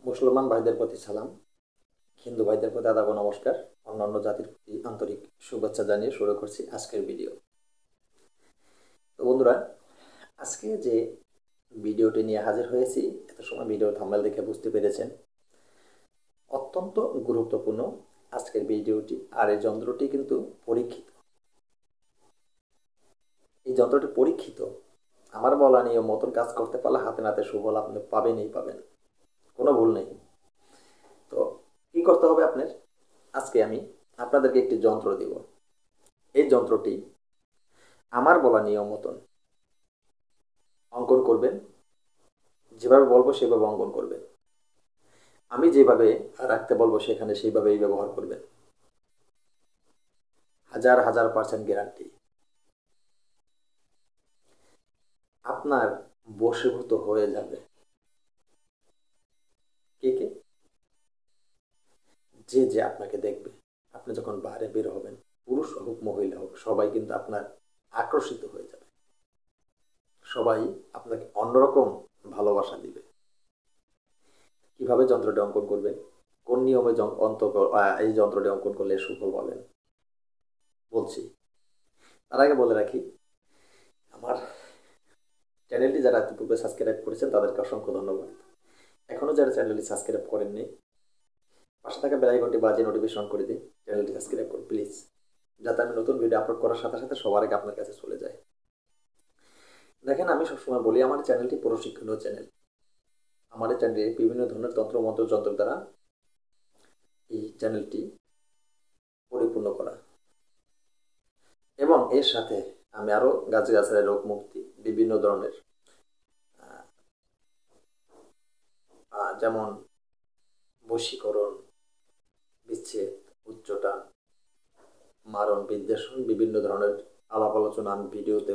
মুসলমান ভাইদের প্রতি সালাম, হিন্দু ভাইদের প্রতি আদাব নমস্কার, অন্যান্য জাতির প্রতি আন্তরিক শুভেচ্ছা জানিয়ে শুরু করছি আজকের ভিডিও। তো বন্ধুরা, আজকে যে ভিডিওটি নিয়ে হাজির হয়েছি, এত সময় ভিডিও থাম্বনেল দেখে বুঝতে পেরেছেন, অত্যন্ত গুরুত্বপূর্ণ আজকের ভিডিওটি। আর এই যন্ত্রটি কিন্তু পরীক্ষিত। এই যন্ত্রটি পরীক্ষিত। আমার বলা নিয়ম মতন কাজ করতে পারলে হাতে নাতে সুফল আপনি পাবেনই পাবেন, কোনো ভুল নেই। তো কি করতে হবে আপনার? আজকে আমি আপনাদেরকে একটি যন্ত্র দিব। এই যন্ত্রটি আমার বলা নিয়ম মতন অঙ্কন করবেন, যেভাবে বলবো সেভাবে অঙ্কন করবেন। আমি যেভাবে রাখতে বলবো সেখানে সেইভাবেই ব্যবহার করবেন। 1000% গ্যারান্টি। আপনার বশীভূত হয়ে যাবে। কে কে? যে যে আপনাকে দেখবে, আপনি যখন বাইরে বের হবেন, পুরুষ হোক মহিলা হোক, সবাই কিন্তু আপনার আকর্ষিত হয়ে যাবে। সবাই আপনাকে অন্যরকম ভালোবাসা দিবে। কিভাবে যন্ত্রটি অঙ্কন করবেন, কোন নিয়মে এই যন্ত্রটি অঙ্কন করলে সুফল পাবেন বলছি। তার আগে বলে রাখি, আমার চ্যানেলটি যারা ইতিপূর্বে সাবস্ক্রাইব করেছেন তাদেরকে অসংখ্য ধন্যবাদ। এখনও যারা চ্যানেলটি সাবস্ক্রাইব করেননি, পাশে থাকা বেল আইকনটি বাজিয়ে নোটিফিকেশন করে দিন, চ্যানেলটি সাবস্ক্রাইব করুন প্লিজ, যাতে আমি নতুন ভিডিও আপলোড করার সাথে সাথে সবার আগে আপনার কাছে চলে যায়। দেখেন, আমি সবসময় বলি আমার চ্যানেলটি প্রশিক্ষণীয় চ্যানেল। আমার চ্যানেলে বিভিন্ন ধরনের তন্ত্রমন্ত্র যন্ত্র দ্বারা এই চ্যানেলটি পরিপূর্ণ করা, এবং এর সাথে আমি আরও গাছগাছালি, রোগ মুক্তি, বিভিন্ন ধরনের যেমন বশীকরণ, বিচ্ছেদ, উচ্চটান, মারণ, বিদ্বেষণ, বিভিন্ন ধরনের আলাপ আলোচনা আমি ভিডিওতে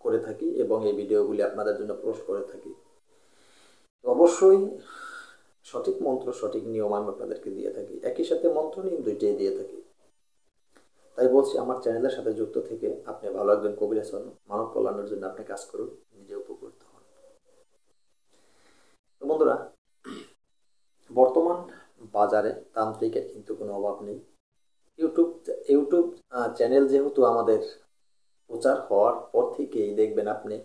করে থাকি এবং এই ভিডিওগুলি আপনাদের জন্য পোস্ট করে থাকি। তো অবশ্যই সঠিক মন্ত্র, সঠিক নিয়ম আমি আপনাদেরকে দিয়ে থাকি। একই সাথে মন্ত্র নিয়ম দুইটাই দিয়ে থাকি। তাই বলছি, আমার চ্যানেলের সাথে যুক্ত থেকে আপনি ভালো একজন কবিরাজ হন, মানব কল্যাণের জন্য আপনি কাজ করুন, নিজে উপকৃত হন। তো বন্ধুরা, বর্তমান বাজারে তান্ত্রিকের কিন্তু কোনো অভাব নেই। ইউটিউব চ্যানেল যেহেতু আমাদের প্রচার হওয়ার পর থেকেই দেখবেন আপনি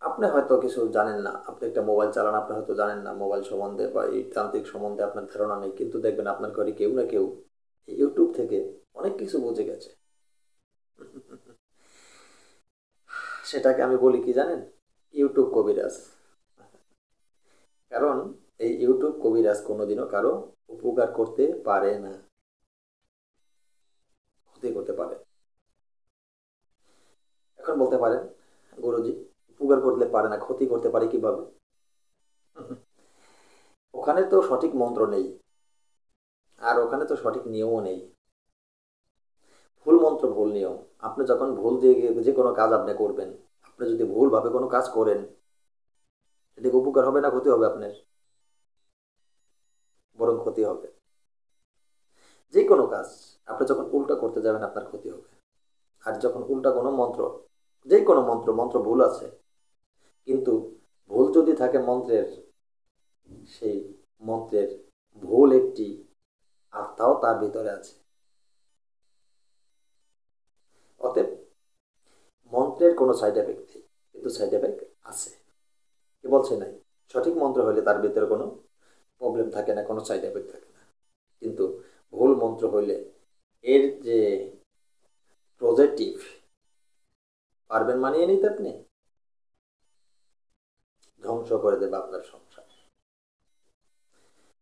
আপনি হয়তো কিছু জানেন না, আপনি একটা মোবাইল চালান, আপনি হয়তো জানেন না মোবাইল সম্বন্ধে বা এই তান্ত্রিক সম্বন্ধে আপনার ধারণা নেই, কিন্তু দেখবেন আপনার ঘরে কেউ না কেউ ইউটিউব থেকে অনেক কিছু বুঝে গেছে। সেটাকে আমি বলি কি জানেন? ইউটিউব কবিরাজ। কারণ এই ইউটিউব কবিরাজ কোনোদিনও কারো উপকার করতে পারে না, ক্ষতি করতে পারে। এখন বলতে পারেন, গুরুজি উপকার করতে পারে না, ক্ষতি করতে পারে কিভাবে? ওখানে তো সঠিক মন্ত্র নেই, আর ওখানে তো সঠিক নিয়মও নেই। ভুল মন্ত্র, ভুল নিয়ম। আপনি যখন ভুল দিয়ে যে কোনো কাজ আপনি করবেন, আপনি যদি ভুলভাবে কোনো কাজ করেন, এদিকে উপকার হবে না ক্ষতি হবে আপনার? বরং ক্ষতি হবে। যে কোনো কাজ আপনি যখন উল্টা করতে যাবেন আপনার ক্ষতি হবে। আর যখন উল্টা কোনো মন্ত্র, যে কোনো মন্ত্র, মন্ত্র ভুল আছে, কিন্তু ভুল যদি থাকে মন্ত্রের, সেই মন্ত্রের ভুল একটি আত্মাও তার ভিতরে আছে। অতএব মন্ত্রের কোনো সাইড এফেক্ট নেই, কিন্তু সাইড এফেক্ট আছে। কি বলছে নাই? সঠিক মন্ত্র হলে তার ভিতরে কোনো প্রবলেম থাকে না, কোনো সাইড এফেক্ট থাকে না। কিন্তু ভুল মন্ত্র হইলে এর যে পজিটিভ, পারবেন মানিয়ে নিতে? আপনি ধ্বংস করে দেবে আপনার সংসার,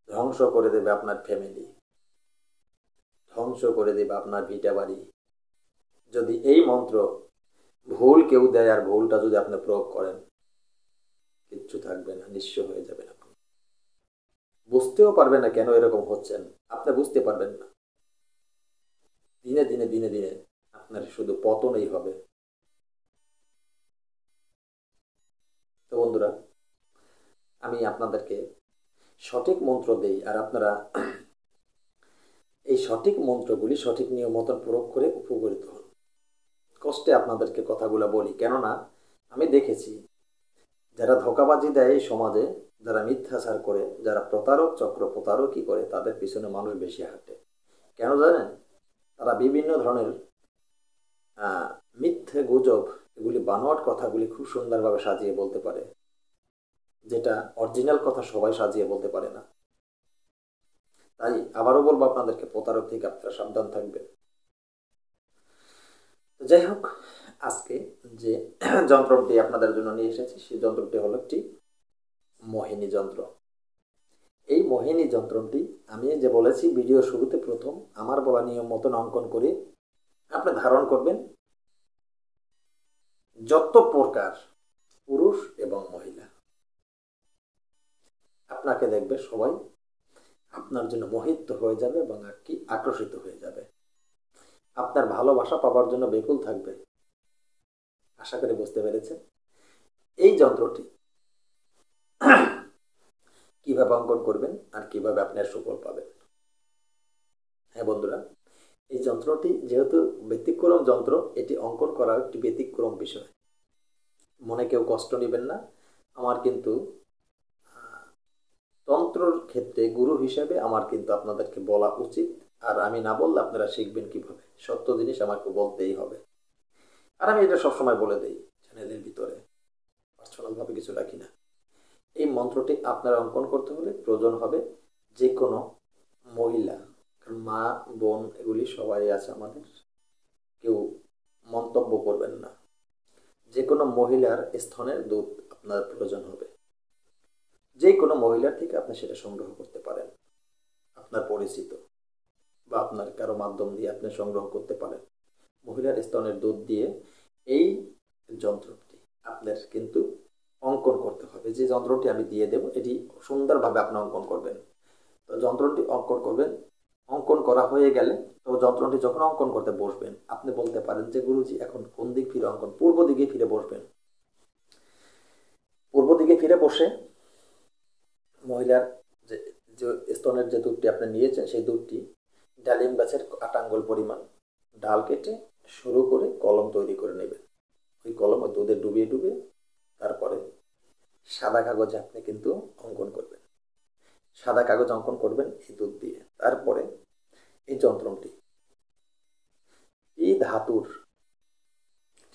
ধ্বংস করে দেবে আপনার ফ্যামিলি, ধ্বংস করে দেবে আপনার ভিটা বাড়ি। যদি এই মন্ত্র ভুল কেউ দেয় আর ভুলটা যদি আপনি প্রয়োগ করেন, কিচ্ছু থাকবে না, নিঃস্ব হয়ে যাবেন আপনি। বুঝতেও পারবেন না কেন এরকম হচ্ছেন, আপনি বুঝতে পারবেন না। দিনে দিনে দিনে দিনে আপনার শুধু পতনই হবে। তো বন্ধুরা, আমি আপনাদেরকে সঠিক মন্ত্র দেই, আর আপনারা এই সঠিক মন্ত্রগুলি সঠিক নিয়ম মতন প্রয়োগ করে উপকৃত হন। কষ্টে আপনাদেরকে কথাগুলো বলি, কেননা আমি দেখেছি যারা ধোঁকাবাজি দেয় এই সমাজে, যারা মিথ্যাচার করে, যারা প্রতারক চক্র প্রতারকই করে, তাদের পিছনে মানুষ বেশি হাঁটে। কেন জানেন? তারা বিভিন্ন ধরনের মিথ্যে গুজব, এগুলি বানোয়াট কথাগুলি খুব সুন্দরভাবে সাজিয়ে বলতে পারে, যেটা অরিজিনাল কথা সবাই সাজিয়ে বলতে পারে না। তাই আবারও বলবো আপনাদেরকে, প্রতারক থেকে আপনারা সাবধান থাকবেন। তো যাই হোক, আজকে যে যন্ত্রটি আপনাদের জন্য নিয়ে এসেছি, সেই যন্ত্রটি হলো একটি মোহিনী যন্ত্র। এই মোহিনী যন্ত্রটি আমি যে বলেছি ভিডিও শুরুতে, প্রথম আমার বলা নিয়ম মতন অঙ্কন করে আপনি ধারণ করবেন যত প্রকার পুরুষ এবং মহিলা। আপনাকে দেখবে সবাই আপনার জন্য মোহিত হয়ে যাবে এবং কি আকর্ষিত হয়ে যাবে, আপনার ভালোবাসা পাওয়ার জন্য বেকুল থাকবে। আশা করি বুঝতে পেরেছেন। এই যন্ত্রটি কিভাবে অঙ্কন করবেন আর কিভাবে আপনার সুফল পাবেন। হ্যাঁ বন্ধুরা, এই যন্ত্রটি যেহেতু ব্যতিক্রম যন্ত্র, এটি অঙ্কন করা একটি ব্যতিক্রম বিষয়। মনে কেউ কষ্ট নেবেন না। আমার কিন্তু তন্ত্রর ক্ষেত্রে গুরু হিসেবে আমার কিন্তু আপনাদেরকে বলা উচিত, আর আমি না বললে আপনারা শিখবেন কিভাবে? সত্য জিনিস আমাকে বলতেই হবে। আর আমি এটা সবসময় বলে দিই চ্যানেলের ভিতরে, পার্সোনালভাবে কিছু রাখি না। এই মন্ত্রটি আপনারা অঙ্কন করতে হলে প্রয়োজন হবে যে কোনো মহিলা, মা বোন এগুলি সবাই আছে আমাদের, কেউ মন্তব্য করবেন না। যে কোনো মহিলার স্তনের দুধ আপনার প্রয়োজন হবে। যে কোনো মহিলার থেকে আপনি সেটা সংগ্রহ করতে পারেন, আপনার পরিচিত বা আপনার কারো মাধ্যম দিয়ে আপনি সংগ্রহ করতে পারেন। মহিলার স্তনের দুধ দিয়ে এই যন্ত্রটি আপনার কিন্তু অঙ্কন করতে হবে। যে যন্ত্রটি আমি দিয়ে দেব, এটি সুন্দরভাবে আপনি অঙ্কন করবেন। তো যন্ত্রটি অঙ্কন করবেন, অঙ্কন করা হয়ে গেলে তো যন্ত্রটি যখন অঙ্কন করতে বসবেন, আপনি বলতে পারেন যে গুরুজি এখন কোন দিক ফিরে অঙ্কন? পূর্ব দিকে ফিরে বসবেন। পূর্ব দিকে ফিরে বসে মহিলার যে যে স্তনের যে দুধটি আপনি নিয়েছেন, সেই দুধটি ডালিম গাছের 8 আঙ্গুল পরিমাণ ডাল কেটে শুরু করে কলম তৈরি করে নেবেন। ওই কলম ওই দুধে ডুবিয়ে ডুবিয়ে তারপরে সাদা কাগজে আপনি কিন্তু অঙ্কন করবেন। সাদা কাগজ অঙ্কন করবেন এই দুধ দিয়ে। তারপরে এই যন্ত্রটি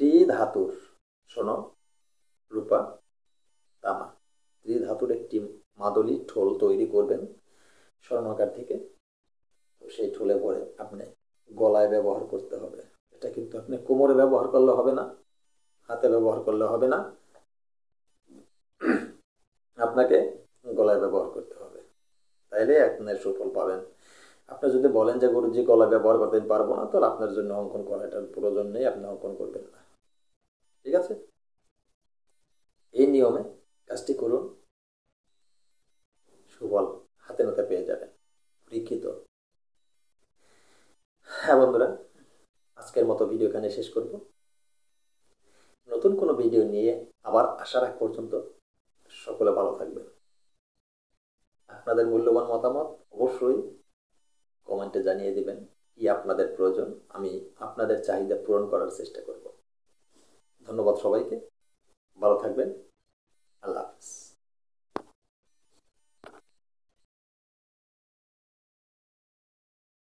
ত্রিধাতুর শোনো, রূপা, তামা, ত্রিধাতুর একটি মাদুলি ঠোল তৈরি করবেন স্বর্ণকার থেকে। তো সেই ঠোলে ভরে আপনি গলায় ব্যবহার করতে হবে। এটা কিন্তু আপনি কোমরে ব্যবহার করলে হবে না, হাতে ব্যবহার করলে হবে না, আপনাকে গলায় ব্যবহার করতে হবে। তাইলে আপনার সুফল পাবেন। আপনি যদি বলেন যে গুরুজি গলায় ব্যবহার করতে পারবো না, তাহলে আপনার জন্য অঙ্কন করাটার প্রয়োজন নেই, আপনি অঙ্কন করবেন না। ঠিক আছে? এই নিয়মে কাজটি করুন, সুফল হাতে নাতে পেয়ে যাবেন। পরীক্ষিত। হ্যাঁ বন্ধুরা, আজকের মতো ভিডিও এখানে শেষ করব। নতুন কোনো ভিডিও নিয়ে আবার আসার আগ পর্যন্ত সকলে ভালো থাকবেন। আপনাদের মূল্যবান মতামত অবশ্যই কমেন্টে জানিয়ে দিবেন। কি আপনাদের প্রয়োজন, আমি আপনাদের চাহিদা পূরণ করার চেষ্টা করব। ধন্যবাদ সবাইকে, ভালো থাকবেন। আল্লাহ হাফেজ।